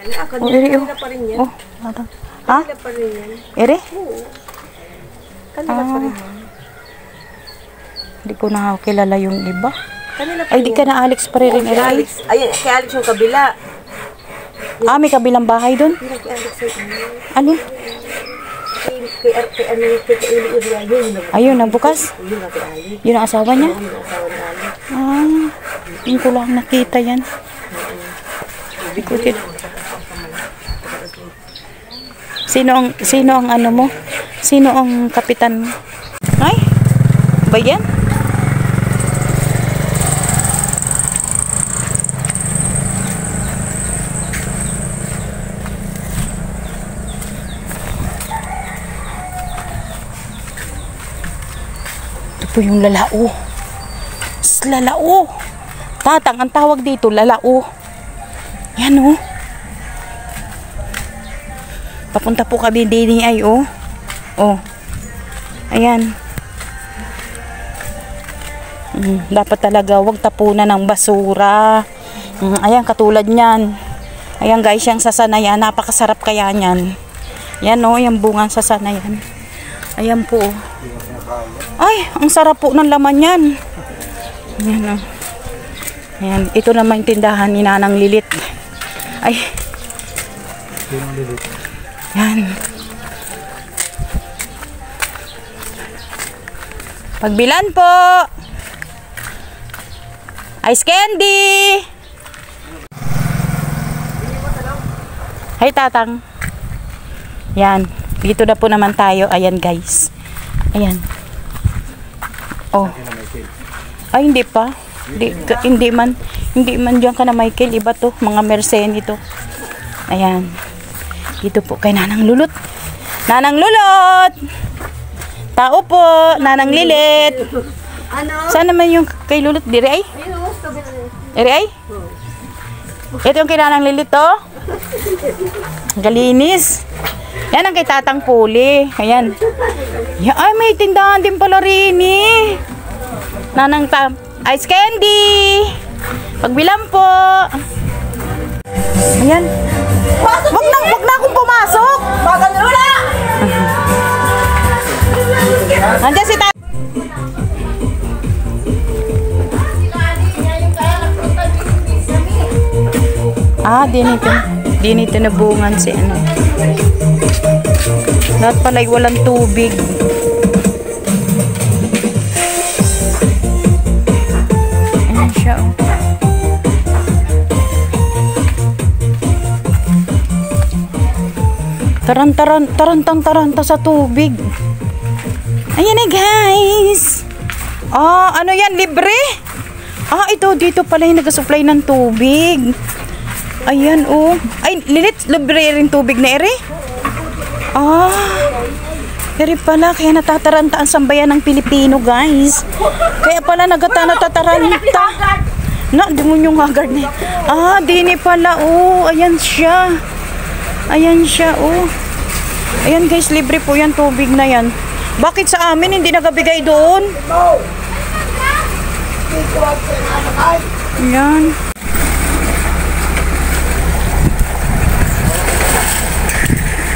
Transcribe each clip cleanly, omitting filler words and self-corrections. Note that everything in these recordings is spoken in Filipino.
Oh, ere, oh. Pa rin yan. Oh, ha? Kanila pa rin yan. Ere? Oo. Kanila pa rin yan. Hindi ko na kilala yung iba. Kanila pa Ay, di ka na Alex pa rin, ere. Alex. Ay, kay Alex yung kabila. Ah, may kabilang bahay doon? Hindi kay Alex yung Ano? Kay Eli. Ayun, nagbukas? Yun na kay Alex. Yun ang asawa niya? Yun ang asawa ni Alex. Ah, hindi ko lang nakita yan. Ikutin. Sino ang ano mo? Sino ang kapitan mo? Ay, ba yan? Ito po yung lalao. Lalao. Tatang, ang tawag dito, lalao. Yan, oh. Papunta po kami din ay, oh. Oh. Ayan. Dapat talaga wag tapunan ng basura. Ayan, katulad niyan. Ayan, guys, yung sasanayan. Napakasarap kaya niyan. Yan, oh, yung bungang sasanayan. Ayan po. Ay, ang sarap po ng laman yan. Ayan, oh. Ayan, ito naman yung tindahan ni Nanang Lilit. Ay. Yan. Pagbilan po. Ice candy. Hay, tatang. Yan. Dito na po naman tayo. Ayan, guys. Ayan. Oh. Ay, hindi pa. Hindi man diyan ka na, Michael. Iba to. Mga Mercen ito. Ayan. Dito po kay Nanang Lulot. Nanang Lulot! Tao po, Nanang Lilit. Ano? Saan naman yung kay Lulot? Dire ay? Dire ay? Ito yung kay Nanang Lilit, to. Galinis. Yan ang kay Tatang Puli. Ayan. Ay, may tindahan din pala rin eh. Nanang ice candy. Pagbilang po. Ayan. Wag na akong pumasok. Maganula! Nandiyan si Tatang. Ah, dinito na bungan si ano. Lahat pala'y walang tubig. Ayan siya, oh. Taranta sa tubig. Ayan na, guys. Ah, ano yan? Libre? Ah, ito. Dito pala yung nag-supply ng tubig. Ayan, oh. Ay, Lilit, libre rin tubig na ere? Ah, ere pala. Kaya natataranta ang sambayan ng Pilipino, guys. Kaya pala natataranta. Na, di mo yung haggard na. Ah, dini pala, oh. Ayan siya. Ayan siya, oh. Ayan, guys, libre po yan, tubig na yan. Bakit sa amin hindi nagabigay doon? Ayan.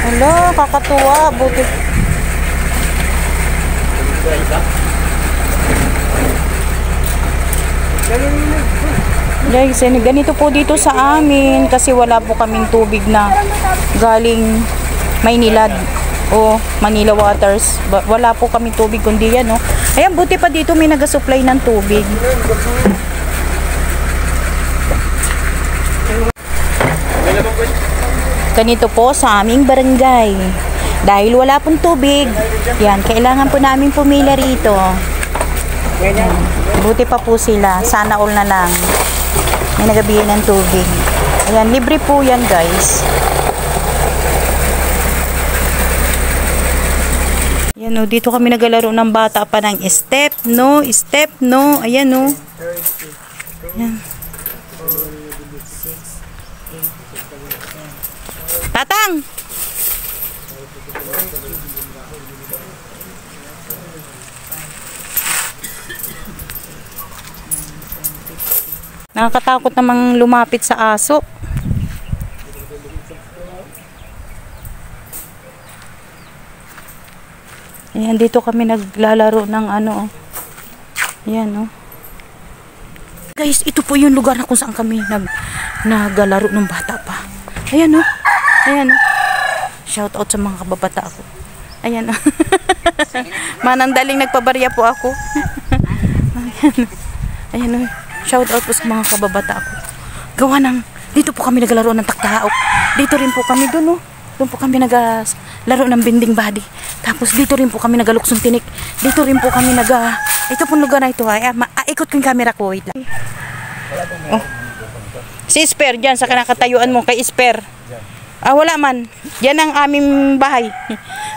Hala, kakatuwa. Buti. Guys, ganito po dito sa amin kasi wala po kaming tubig na galing Maynilad o Manila Waters. Wala po kaming tubig kundi yan, no? Ayan, buti pa dito may nag-supply ng tubig. Ganito po sa aming barangay. Dahil wala pong tubig, yan, kailangan po namin pumila rito. Buti pa po sila. Sana all na lang. May nagabigay ng tubig. Ayan, libre po yan, guys. Ayan, o, dito kami nagalaro ng bata pa ng step, no? Step, no? Ayan, o. Ayan. Tatang! Nakakatakot namang lumapit sa aso. Ayan, dito kami naglalaro ng ano. Ayan, oh. Guys, ito po yung lugar na kung saan kami naglalaro nung bata pa. Ayan, oh. Ayan, oh. Shout out sa mga kababata ko. Ayan, oh. Manandaling nagpabarya po ako. Ayan, oh. Ayan, oh. Shout out po sa mga kababata ko. Gawa ng, dito po kami naglalaro ng taktaok. Dito rin po kami dun, oh. Doon po kami naglaro ng binding body. Tapos dito rin po kami nagaluksong tinik. Dito rin po kami ito pong lugar na ito ay, ikot ko yung camera ko, wait lang. Oh. Si Isper dyan sa kinakatayuan mo kay Isper. Wala man. Yan ang aming bahay.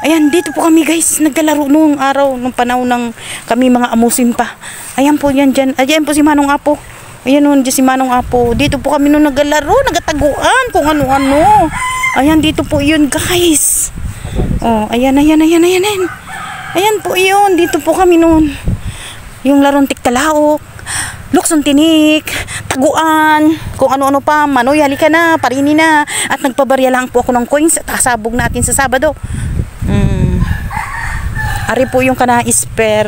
Ayan, dito po kami guys, naglalaro nung araw, nung panahon ng kami mga amusin pa. Ayan po yan dyan. Ayan po si Manong Apo. Ayan nun, dyan si Manong Apo. Dito po kami nung naglalaro, nagataguan, kung ano-ano. Ayan, dito po yun guys. Oh, ayan. Ayan po yun, dito po kami nun. Yung larong tiktalaok, luksong tinik, taguan, kung ano-ano pa, Manoy, halika na, parini na. At nagpabarya lang po ako ng coins at kasabog natin sa Sabado. Ari po yung kana-isper.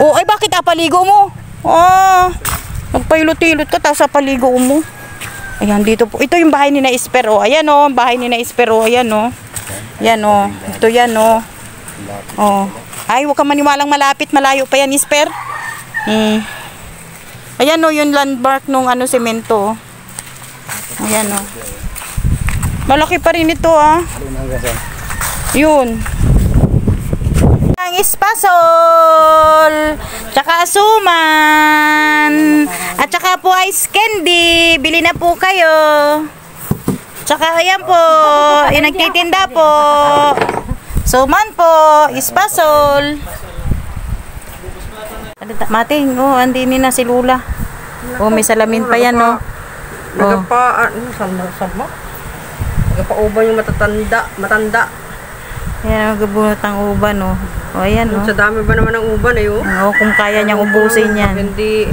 Oh, ay bakit apaligo mo? Magpailot-ilot ka tapos apaligo mo. Ayan, dito po. Ito yung bahay ni na Isper. Oh, ayan oh, bahay ni na Isper. Oh, ayan oh. Yan oh. Ito yan oh. Oh. Ay, huwag ka maniwalang malapit, malayo pa yan, Isper. Ayan o, yung landmark nung semento. Ayan o. Malaki pa rin ito Yun. Ang espasol, tsaka asuman, at tsaka po ice candy. Bili na po kayo. Tsaka ayan po, yung nagtitinda po. Suman po, espasol. Mating, andini na si Lula. May salamin pa yan, no. Nagpa-uban yung matanda. Yan, magabunot ang uban, no. Ayan, no. Sa dami ba naman ng uban, kung kaya niyang ubusin yan. Hindi.